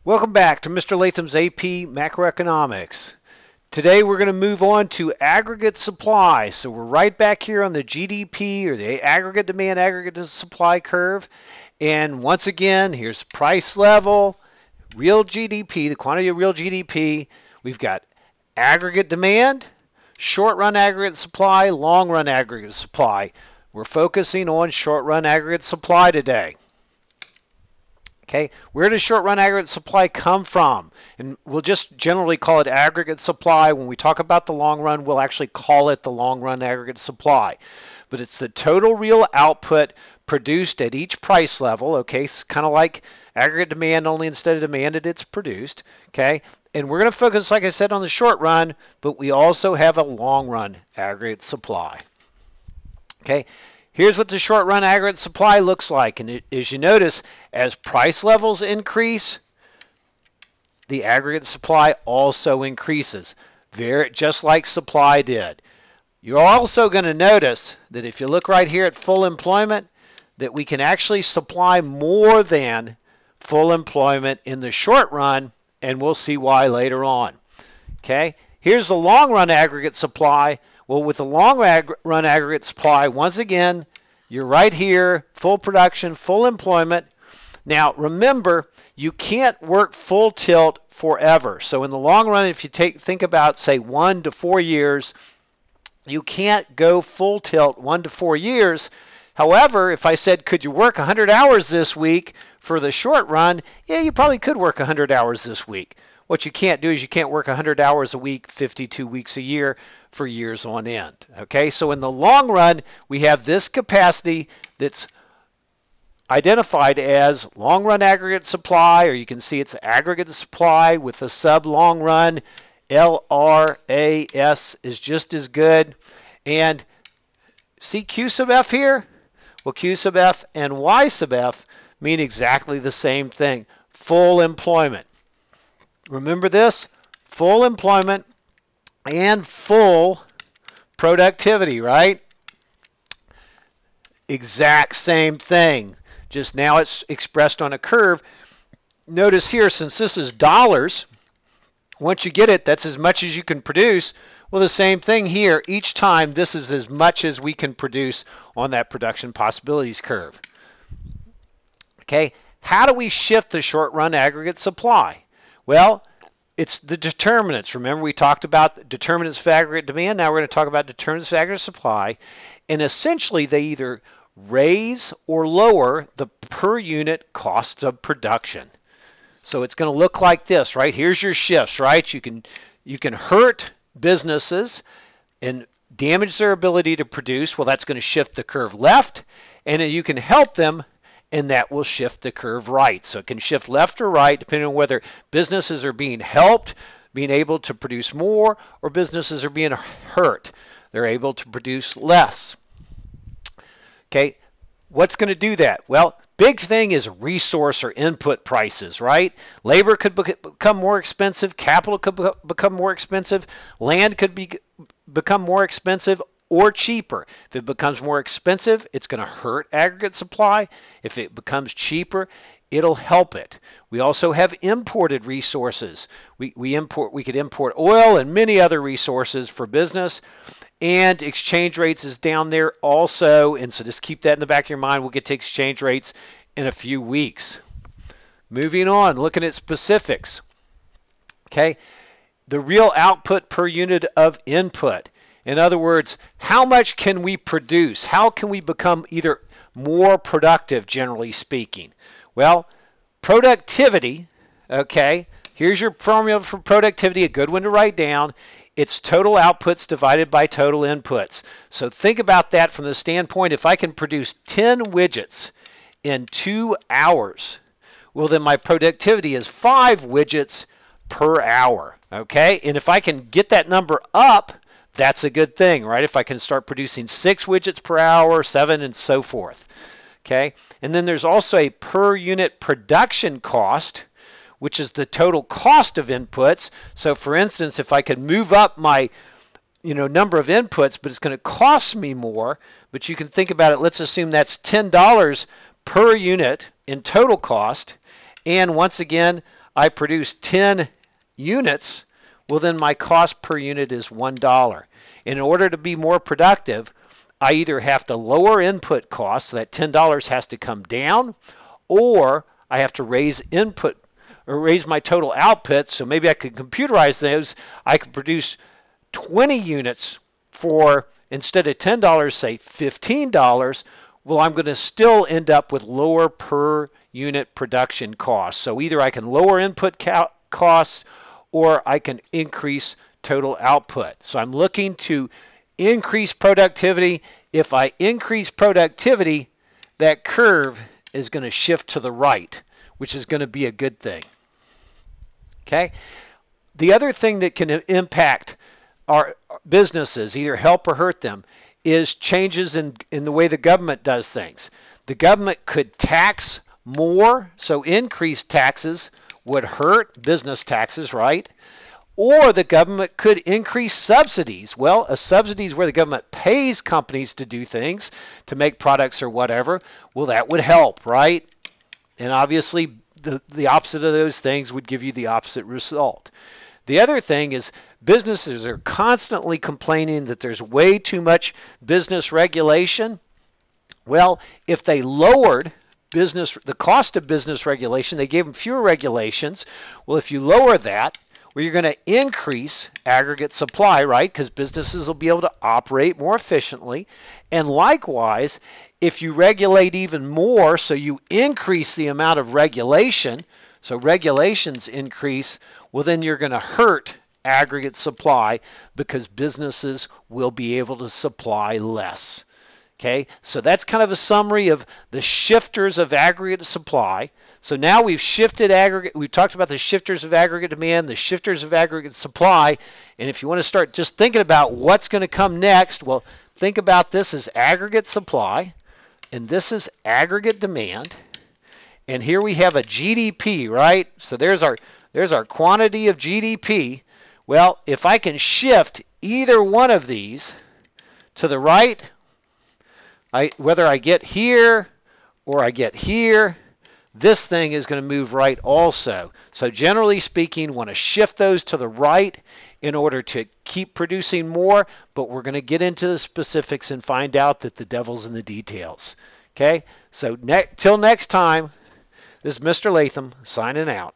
Welcome back to Mr. Latham's AP Macroeconomics. Today we're going to move on to aggregate supply. So we're right back here on the GDP or the aggregate demand, aggregate supply curve. And once again, here's price level, real GDP, the quantity of real GDP. We've got aggregate demand, short run aggregate supply, long run aggregate supply. We're focusing on short run aggregate supply today. Okay, where does short run aggregate supply come from? And we'll just generally call it aggregate supply. When we talk about the long run, we'll actually call it the long run aggregate supply. But it's the total real output produced at each price level. Okay, it's kind of like aggregate demand, only instead of demanded, it's produced. Okay, and we're going to focus, like I said, on the short run, but we also have a long run aggregate supply. Okay, here's what the short run aggregate supply looks like. And as you notice, as price levels increase, the aggregate supply also increases, just like supply did. You're also going to notice that if you look right here at full employment, that we can actually supply more than full employment in the short run, and we'll see why later on. Okay, here's the long run aggregate supply. Well, with the long run aggregate supply, once again, you're right here, full production, full employment. Now, remember, you can't work full tilt forever. So in the long run, if you think about, say, 1 to 4 years, you can't go full tilt 1 to 4 years. However, if I said, could you work 100 hours this week for the short run? Yeah, you probably could work 100 hours this week. What you can't do is you can't work 100 hours a week, 52 weeks a year for years on end. Okay, so in the long run, we have this capacity that's identified as long run aggregate supply, or you can see it's aggregate supply with a sub long run. LRAS is just as good. And see Q sub F here? Well, Q sub F and Y sub F mean exactly the same thing. Full employment. Remember this? Full employment and full productivity, right? Exact same thing. Just now it's expressed on a curve. Notice here, since this is dollars, once you get it, that's as much as you can produce. Well, the same thing here. Each time, this is as much as we can produce on that production possibilities curve. Okay, how do we shift the short run aggregate supply? Well, it's the determinants. Remember, we talked about determinants of aggregate demand. Now we're going to talk about determinants of aggregate supply. And essentially, they either raise or lower the per unit costs of production. So it's going to look like this, right? Here's your shifts, right? You can hurt businesses and damage their ability to produce. Well, that's going to shift the curve left. And then you can help them, and that will shift the curve right. So it can shift left or right depending on whether businesses are being helped, being able to produce more, or businesses are being hurt. They're able to produce less. Okay, what's going to do that? Well, big thing is resource or input prices, right? Labor could become more expensive, capital could become more expensive, land could become more expensive or cheaper. If it becomes more expensive, it's going to hurt aggregate supply. If it becomes cheaper, it'll help it. We also have imported resources. We could import oil and many other resources for business. And exchange rates is down there also. And so just keep that in the back of your mind. We'll get to exchange rates in a few weeks. Moving on, looking at specifics. Okay, the real output per unit of input. In other words, how much can we produce? How can we become either more productive, generally speaking? Well, productivity, okay, here's your formula for productivity, a good one to write down. It's total outputs divided by total inputs. So think about that from the standpoint, if I can produce 10 widgets in 2 hours, well, then my productivity is 5 widgets per hour, okay? And if I can get that number up, that's a good thing, right? If I can start producing 6 widgets per hour, 7, and so forth, okay? And then there's also a per unit production cost, which is the total cost of inputs. So for instance, if I could move up my number of inputs, but it's going to cost me more, but you can think about it, let's assume that's $10 per unit in total cost. And once again, I produce 10 units, well then my cost per unit is $1. In order to be more productive, I either have to lower input costs, so that $10 has to come down, or I have to raise input or raise my total output. So maybe I could computerize those. I could produce 20 units for, instead of $10, say $15. Well, I'm going to still end up with lower per unit production costs. So either I can lower input costs or I can increase total output. So I'm looking to increase productivity. If I increase productivity, that curve is going to shift to the right, which is going to be a good thing. Okay? The other thing that can impact our businesses, either help or hurt them, is changes in the way the government does things. The government could tax more, so increased taxes would hurt business taxes, right? Or the government could increase subsidies. Well, a subsidy is where the government pays companies to do things, to make products or whatever. Well, that would help, right? And obviously, the opposite of those things would give you the opposite result. The other thing is businesses are constantly complaining that there's way too much business regulation. Well, if they lowered the cost of business regulation, they gave them fewer regulations. Well, if you lower that, well, you're going to increase aggregate supply, right? Because businesses will be able to operate more efficiently. And likewise, if you regulate even more, so you increase the amount of regulation, so regulations increase, well, then you're going to hurt aggregate supply because businesses will be able to supply less. Okay, so that's kind of a summary of the shifters of aggregate supply. So now we've shifted aggregate, we've talked about the shifters of aggregate demand, the shifters of aggregate supply, and if you want to start just thinking about what's going to come next, well, think about this as aggregate supply, and this is aggregate demand, and here we have a GDP, right? So there's our quantity of GDP. Well, if I can shift either one of these to the right, whether I get here or I get here, this thing is going to move right also. So generally speaking, want to shift those to the right in order to keep producing more, but we're going to get into the specifics and find out that the devil's in the details. Okay, so till next time, this is Mr. Latham signing out.